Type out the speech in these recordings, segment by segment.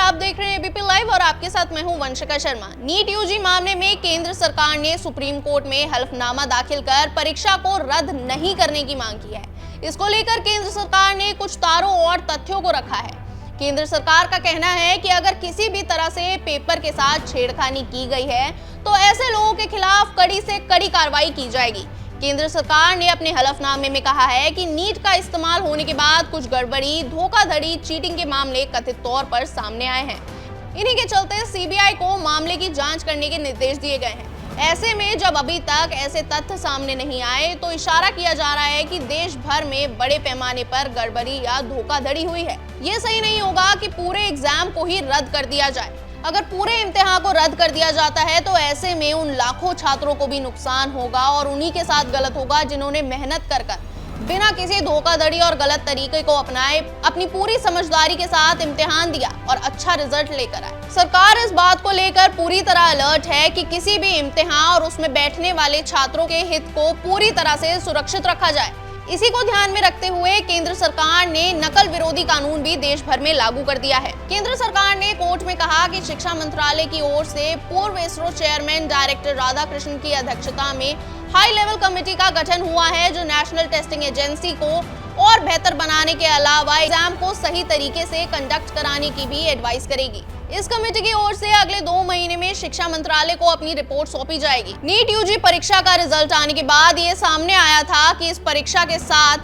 आप देख रहे हैं एबीपी लाइव और आपके साथ मैं हूं वंशिका शर्मा। नीट यूजी मामले में केंद्र सरकार ने सुप्रीम कोर्ट में हलफनामा दाखिल कर परीक्षा को रद्द नहीं करने की मांग की है। इसको लेकर केंद्र सरकार ने कुछ तारों और तथ्यों को रखा है। केंद्र सरकार का कहना है कि अगर किसी भी तरह से पेपर के साथ छेड़खानी की गई है तो ऐसे लोगों के खिलाफ कड़ी से कड़ी कार्रवाई की जाएगी। केंद्र सरकार ने अपने हलफनामे में कहा है कि नीट का इस्तेमाल होने के बाद कुछ गड़बड़ी, धोखाधड़ी, चीटिंग के मामले कथित तौर पर सामने आए हैं। इन्हीं के चलते सीबीआई को मामले की जांच करने के निर्देश दिए गए हैं। ऐसे में जब अभी तक ऐसे तथ्य सामने नहीं आए तो इशारा किया जा रहा है कि देश भर में बड़े पैमाने पर गड़बड़ी या धोखाधड़ी हुई है। ये सही नहीं होगा कि पूरे एग्जाम को ही रद्द कर दिया जाए। अगर पूरे इम्तिहान को रद्द कर दिया जाता है तो ऐसे में उन लाखों छात्रों को भी नुकसान होगा और उन्हीं के साथ गलत होगा जिन्होंने मेहनत कर बिना किसी धोखाधड़ी और गलत तरीके को अपनाए अपनी पूरी समझदारी के साथ इम्तिहान दिया और अच्छा रिजल्ट लेकर आए। सरकार इस बात को लेकर पूरी तरह अलर्ट है कि किसी भी इम्तिहान और उसमें बैठने वाले छात्रों के हित को पूरी तरह से सुरक्षित रखा जाए। इसी को ध्यान में रखते हुए केंद्र सरकार ने नकल विरोधी कानून भी देश भर में लागू कर दिया है। केंद्र सरकार ने कोर्ट में कहा कि शिक्षा मंत्रालय की ओर से पूर्व इसरो चेयरमैन डायरेक्टर राधाकृष्णन की अध्यक्षता में हाई लेवल कमेटी का गठन हुआ है जो नेशनल टेस्टिंग एजेंसी को और बेहतर बनाने के अलावा एग्जाम को सही तरीके से कंडक्ट कराने की भी एडवाइस करेगी। इस कमेटी की ओर से अगले 2 महीने में शिक्षा मंत्रालय को अपनी रिपोर्ट सौंपी जाएगी। नीट यूजी परीक्षा का रिजल्ट आने के बाद ये सामने आया था कि इस परीक्षा के साथ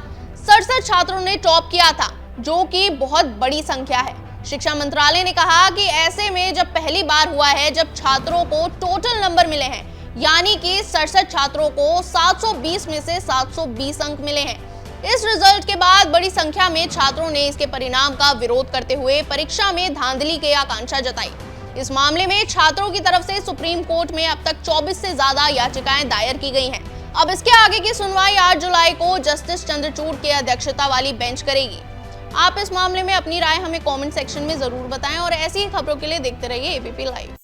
67 छात्रों ने टॉप किया था, जो कि बहुत बड़ी संख्या है। शिक्षा मंत्रालय ने कहा कि ऐसे में जब पहली बार हुआ है जब छात्रों को टोटल नंबर मिले हैं, यानी कि 67 छात्रों को 720 में से 720 अंक मिले हैं। इस रिजल्ट के बाद बड़ी संख्या में छात्रों ने इसके परिणाम का विरोध करते हुए परीक्षा में धांधली की आकांक्षा जताई। इस मामले में छात्रों की तरफ से सुप्रीम कोर्ट में अब तक 24 से ज्यादा याचिकाएं दायर की गई हैं। अब इसके आगे की सुनवाई 8 जुलाई को जस्टिस चंद्रचूड़ की अध्यक्षता वाली बेंच करेगी। आप इस मामले में अपनी राय हमें कॉमेंट सेक्शन में जरूर बताएं और ऐसी ही खबरों के लिए देखते रहिए एबीपी लाइव।